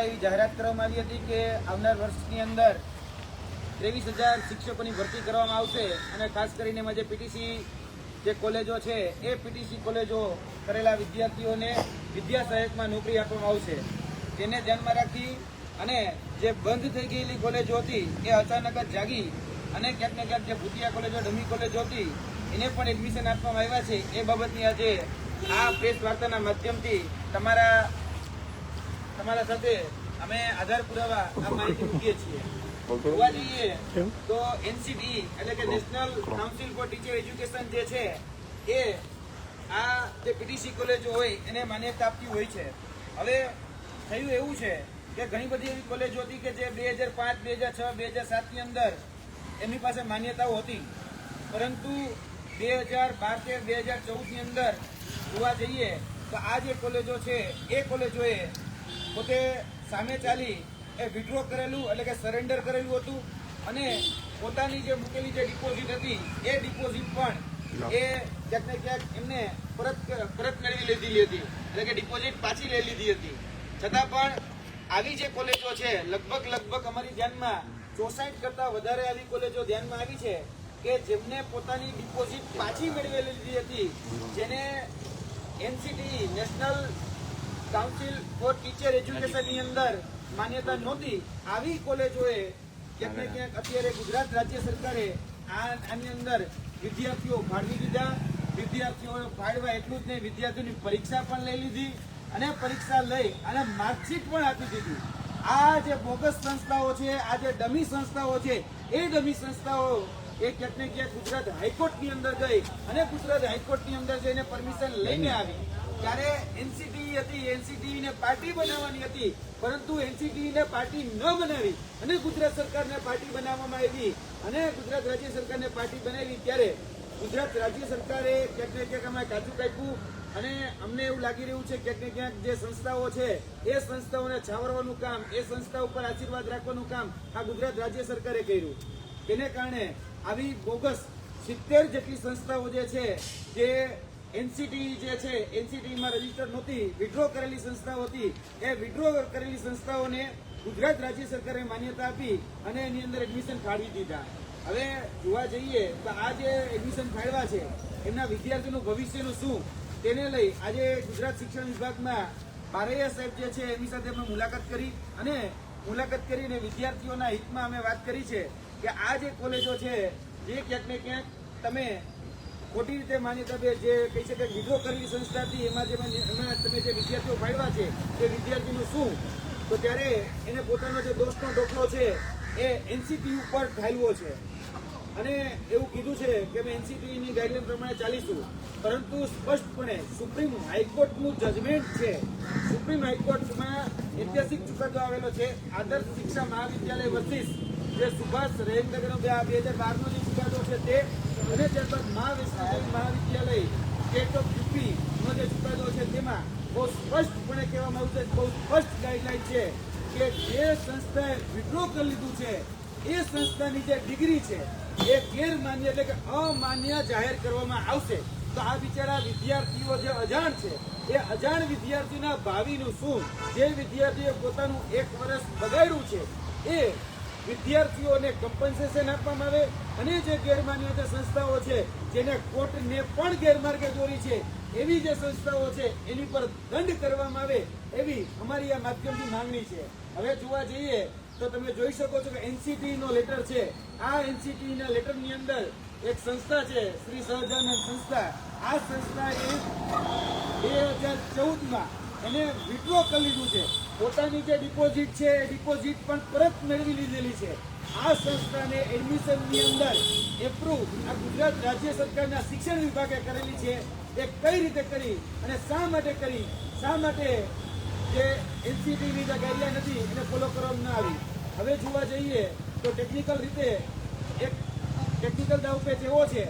એવી જાહેરાત કરવામાં આવી હતી કે આવનાર વર્ષની અંદર 23,000 શિક્ષકોની ભરતી કરવામાં આવશે અને ખાસ કરીને એમાં જે પીટીસી જે કોલેજો છે એ પીટીસી કોલેજો કરેલા વિદ્યાર્થીઓને વિદ્યા સહાયકમાં નોકરી આપવામાં આવશે. તેને ધ્યાનમાં રાખી અને જે બંધ થઈ ગયેલી કોલેજો હતી એ અચાનક જ જાગી અને ક્યાંક ને ક્યાંક જે ભૂતિયા કોલેજો ડમી કોલેજો હતી એને પણ એડમિશન આપવામાં આવ્યા છે. એ બાબતની આજે આ પ્રેસ વાર્તાના માધ્યમથી તમારા સાથે અમે આધાર પુરાવા આ માહિતી મૂકીએ છીએ. જોવા જઈએ તો એનસીટી એટલે કે national council four teacher education જે છે એ આ જે પીટીસી કોલેજો હોય એને માન્યતા આપતી હોય છે. હવે થયું એવું છે કે ઘણી બધી એવી કોલેજો હતી કે જે 2005, 2006, 2007 ની અંદર એમની પાસે માન્યતાઓ હતી, પરંતુ 2012, 2014 ની અંદર જોવા જઈએ તો આ જે કોલેજો છે એ કોલેજોએ પોતે સામે ચાલી એ વિડ્રો કરેલું એટલે કે સરેન્ડર કરેલું હતું અને પોતાની જે મૂકેલી જે ડિપોઝિટ હતી એ ડિપોઝિટ પણ એ ક્યાંક ને ક્યાંક એમને પરત મેળવી લીધી હતી, એટલે કે ડિપોઝિટ પાછી લઈ લીધી હતી. છતાં પણ આવી જે કોલેજો છે લગભગ અમારી ધ્યાનમાં 64 કરતા વધારે આવી કોલેજો ધ્યાનમાં આવી છે કે જેમને પોતાની ડિપોઝિટ પાછી મેળવી લીધી હતી, જેને NCT national council four teacher education ની અંદર માન્યતા નહોતી. આવી કોલેજોએ ક્યાંક ને ક્યાંક અત્યારે ગુજરાત રાજ્ય સરકારે આની અંદર વિદ્યાર્થીઓ ફાળવી દીધા. વિદ્યાર્થીઓ ફાળવા એટલું જ નહીં, વિદ્યાર્થીઓની પરીક્ષા પણ લઈ લીધી અને પરીક્ષા લઈ અને માર્કશીટ પણ આપી દીધી. આ જે બોગસ સંસ્થાઓ છે, આ જે ડમી સંસ્થાઓ છે, એ ડમી સંસ્થાઓ એ ક્યાંક ને ક્યાંક ગુજરાત હાઈકોર્ટની અંદર ગઈ અને ગુજરાત હાઈકોર્ટની અંદર જઈને પરમિશન લઈને આવી. ત્યારે એનસીટી હતી, એનસીટી ને પાર્ટી બનાવવાની હતી, પરંતુ એનસીટી ને પાર્ટી ન બનાવી અને ગુજરાત સરકારને પાર્ટી બનાવવામાં આવી અને ગુજરાત રાજ્ય સરકારને પાર્ટી બનાવી. ત્યારે ગુજરાત રાજ્ય સરકારે ક્યાંક ને ક્યાંક અમે કાચું કાપ્યું અને અમને એવું લાગી રહ્યું છે ક્યાંક ને ક્યાંક જે સંસ્થાઓ છે એ સંસ્થાઓને છાવરવાનું કામ, એ સંસ્થા ઉપર આશીર્વાદ રાખવાનું કામ આ ગુજરાત રાજ્ય સરકારે કર્યું. તેને કારણે આવી બોગસ 70 જેટલી સંસ્થાઓ જે છે જે એનસીટી જે છે એનસીટીમાં રજીસ્ટર નહોતી, વિડ્રો કરેલી સંસ્થાઓ હતી, એ વિડ્રો કરેલી સંસ્થાઓને ગુજરાત રાજ્ય સરકારે માન્યતા આપી અને એની અંદર એડમિશન ફાળવી દીધા. હવે જોવા જઈએ તો આ જે એડમિશન ફાળવા છે એમના વિદ્યાર્થીઓનું ભવિષ્યનું શું, તેને લઈ આજે ગુજરાત શિક્ષણ વિભાગમાં બારૈયા સાહેબ જે છે એમની સાથે અમે મુલાકાત કરીને વિદ્યાર્થીઓના હિતમાં અમે વાત કરી છે કે આ જે કોલેજો છે જે ક્યાંક ને ક્યાંક તમે ખોટી રીતે માન્યતા જે કહી શકાય વિડ્રો કરેલી સંસ્થા હતી એમાં તમે જે વિદ્યાર્થીઓ ફાળવા છે તે વિદ્યાર્થીનું શું, તો ત્યારે એને પોતાનો જે દોષનો ડોકલો છે એ એનસીટી ઉપર ઢાળવો છે અને એવું કીધું છે કે અમે એનસીટીની ગાઈડલાઈન પ્રમાણે ચાલીશું. પરંતુ સ્પષ્ટપણે સુપ્રીમ હાઈકોર્ટનું જજમેન્ટ છે, સુપ્રીમ હાઈકોર્ટમાં ઐતિહાસિક ચુકાદો આવેલો છે આદર્શ શિક્ષા મહાવિદ્યાલય વર્સિસ જે સુભાષ રેંગનગરનો 2012નો જે ચુકાદો છે તે અને ત્યારબાદ મહાવિદ્યાલય સ્ટેટ ઓફ યુપીનો જે ચુકાદો છે તેમાં બહુ સ્પષ્ટપણે કહેવામાં આવ્યું છે, બહુ સ્પષ્ટ ગાઈડલાઈન છે કે જે સંસ્થાએ વિડ્રો કરી લીધું છે એ સંસ્થાની જે ડિગ્રી છે એ ગેરમાન્ય એટલે કે અમાન્ય જાહેર કરવામાં આવશે. તો આ બિચારા વિદ્યાર્થીઓ જે અજાણ છે એ અજાણ વિદ્યાર્થીના ભાવિનું શું, જે વિદ્યાર્થીએ પોતાનું 1 વર્ષ બગાડ્યું છે એ વિદ્યાર્થીઓને કમ્પન્સેશન આપવામાં આવે અને જે ગેરમાન્ય જે સંસ્થાઓ છે જેને કોર્ટને પણ ગેરમાર્ગે દોરી છે એવી જે સંસ્થાઓ છે એની પર દંડ કરવામાં આવે એવી અમારી આ માધ્યમથી માંગણી છે. હવે જોવા જઈએ તો તમે જોઈ શકો છો કે એનસીટી નો લેટર છે. આ એનસીટી ના લેટર ની અંદર એક સંસ્થા છે શ્રી સહજાનંદ સંસ્થા. આ સંસ્થાએ 2014માં એને વિડ્રો કરી લીધું છે, પોતાની જે ડિપોઝિટ છે એ ડિપોઝિટ પણ પરત મેળવી લીધેલી છે. આ સંસ્થાને એડમિશનની અંદર એપ્રુવ આ ગુજરાત રાજ્ય સરકારના શિક્ષણ વિભાગે કરેલી છે. એ કઈ રીતે કરી અને શા માટે કરી, શા માટે જે એનસીટીની જે ગાઈડલાઈન હતી એને ફોલો કરવામાં ના આવી. હવે જોવા જઈએ તો ટેકનિકલ રીતે એક ટેકનિકલ દાવપેચ એવો છે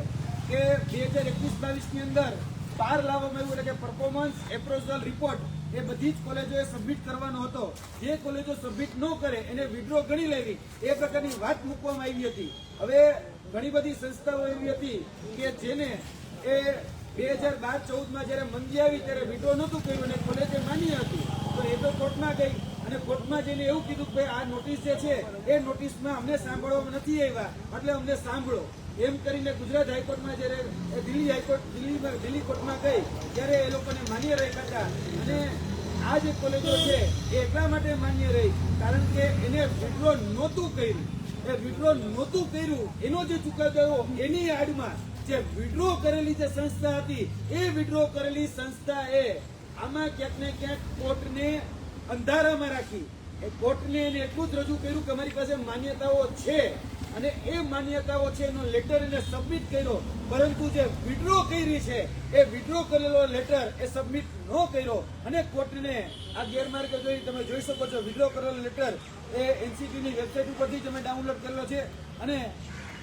કે 2021-22 ની અંદર બહાર લાવવામાં આવ્યું એટલે કે પરફોર્મન્સ એપ્રોઝલ રિપોર્ટ એ બધી જ કોલેજોએ સબમિટ કરવાનો હતો. જે કોલેજો સબમિટ ન કરે એને વિડ્રો ગણી લેવી એ પ્રકારની વાત મૂકવામાં આવી હતી. હવે ઘણી બધી સંસ્થાઓ એવી હતી કે જેને એ 2012-14માં જયારે મંદી આવી ત્યારે વિડ્રો નહોતું કર્યું અને કોલેજે માન્ય હતી તો એ તો કોર્ટમાં ગઈ અને કોર્ટમાં જઈને એવું કીધું કે ભાઈ આ નોટિસ જે છે એ નોટિસમાં અમને સાંભળવામાં નથી આવ્યા એટલે અમને સાંભળો એમ કરીને ગુજરાત હાઈકોર્ટમાં જ્યારે દિલ્હી કોર્ટમાં ગઈ ત્યારે એ લોકોને માન્ય રાખ્યા હતા. અને આ જે કોલેજો છે એ એટલા માટે માન્ય રહી કારણ કે એને વિડ્રો નહોતું કર્યું. એ વિડ્રો નહોતું કર્યું એનો જે ચુકાદો એની આડમાં જે વિડ્રો કરેલી જે સંસ્થા હતી એ વિડ્રો કરેલી સંસ્થા એ આમાં ક્યાંક ને ક્યાંક કોર્ટને અંધારામાં રાખી. એ કોર્ટને એને એટલું જ રજૂ કર્યું કે અમારી પાસે માન્યતાઓ છે અને એ માન્યતાઓ છે એનો લેટર એને સબમિટ કર્યો, પરંતુ જે વિડ્રો કરી છે એ વિડ્રો કરેલો લેટર એ સબમિટ ન કર્યો અને કોર્ટને આ ગેરમાર્ગે તમે જોઈ શકો છો. વિડ્રો કરેલો લેટર એ એનસીટીની વેબસાઇટ ઉપરથી તમે ડાઉનલોડ કરેલો છે. અને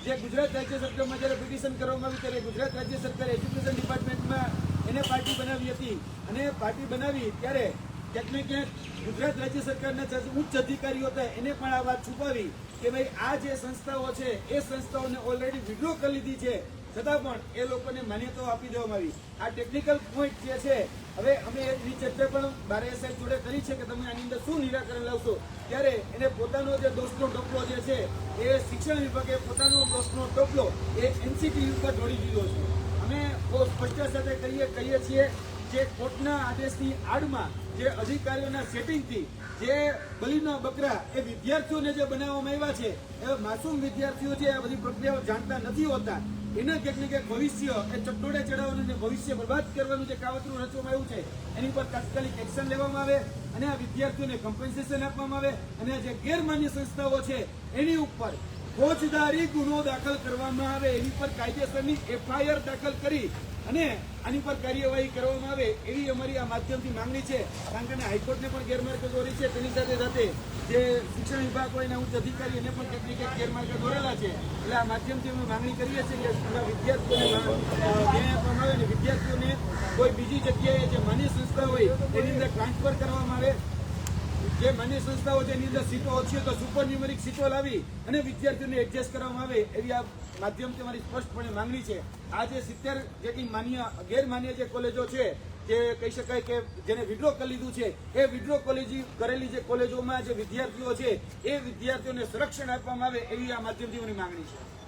જે ગુજરાત રાજ્ય સરકારમાં જ્યારે પિટિશન કરવામાં આવી ત્યારે ગુજરાત રાજ્ય સરકારે એજ્યુકેશન ડિપાર્ટમેન્ટમાં એને પાર્ટી બનાવી હતી અને પાર્ટી બનાવી ત્યારે ક્યાંક ને ક્યાંક ગુજરાત રાજ્ય સરકારના ઉચ્ચ અધિકારીઓ હતા એને પણ આ વાત છુપાવી કે ભાઈ આ જે સંસ્થાઓ છે એ સંસ્થાઓને ઓલરેડી વિડ્રો કરી લીધી છે, છતાં પણ એ લોકોને માન્યતાઓ આપી દેવામાં આવી. આ ટેકનિકલ પોઈન્ટ જે છે હવે અમે એની ચર્ચા પણ બારૈયા સાહેબ જોડે કરી છે કે તમે આની અંદર શું નિરાકરણ લાવશો. ત્યારે એને પોતાનો જે દોષનો ટોપલો જે છે એ શિક્ષણ વિભાગે પોતાનો દોષનો ટોપલો એ એનસીટી ઉપર ઢોળી દીધો છે. અમે બહુ સ્પષ્ટતા સાથે કહીએ છીએ જે કોર્ટના આદેશની આડમાં જે અધિકારીઓના સેટિંગથી જે બલીના બકરા એ વિદ્યાર્થીઓને જે બનાવવામાં આવ્યા છે એ માસૂમ વિદ્યાર્થીઓ છે આ બધી પ્રક્રિયાઓ જાણતા નથી હોતા. એના ક્યાંક ને ક્યાંક ભવિષ્ય એ ચકડોળે ચડાવવાનું અને ભવિષ્ય બરબાદ કરવાનું જે કાવતરું રચવામાં આવ્યું છે એની પર તાત્કાલિક એક્શન લેવામાં આવે અને આ વિદ્યાર્થીઓને કમ્પન્સેશન આપવામાં આવે અને જે ગેરમાન્ય સંસ્થાઓ છે એની ઉપર ફોજદારી ગુનો દાખલ કરવામાં આવે, એની પર કાયદેસરની FIR દાખલ કરી અને આની પર કાર્યવાહી કરવામાં આવે એવી અમારી આ માધ્યમથી માંગણી છે. કારણ કે હાઈકોર્ટને પણ ગેરમાર્ગે દોરી છે, તેની સાથે સાથે જે શિક્ષણ વિભાગ હોય એના ઉચ્ચ અધિકારી એને પણ કેટલીક ગેરમાર્ગે દોરેલા છે. એટલે આ માધ્યમથી અમે માંગણી કરીએ છીએ કે વિદ્યાર્થીઓને ન્યાય આપવામાં આવે અને વિદ્યાર્થીઓને કોઈ બીજી જગ્યાએ જે માન્ય સંસ્થા હોય એની અંદર ટ્રાન્સફર કરવામાં આવે. જે માન્ય સંસ્થાઓ છે એની અંદર સીટો ઓછી હોય તો સુપર ન્યુમેરિક સીટો લાવી અને વિદ્યાર્થીઓને એડજસ્ટ કરવામાં આવે એવી આ માધ્યમથી અમારી સ્પષ્ટપણે માંગણી છે. આ જે 70 જેટલી ગેરમાન્ય જે કોલેજો છે જે કહી શકાય કે જેને વિડ્રો કરી લીધું છે એ વિડ્રો કરેલી જે કોલેજોમાં જે વિદ્યાર્થીઓ છે એ વિદ્યાર્થીઓને સંરક્ષણ આપવામાં આવે એવી આ માધ્યમથી મારી માંગણી છે.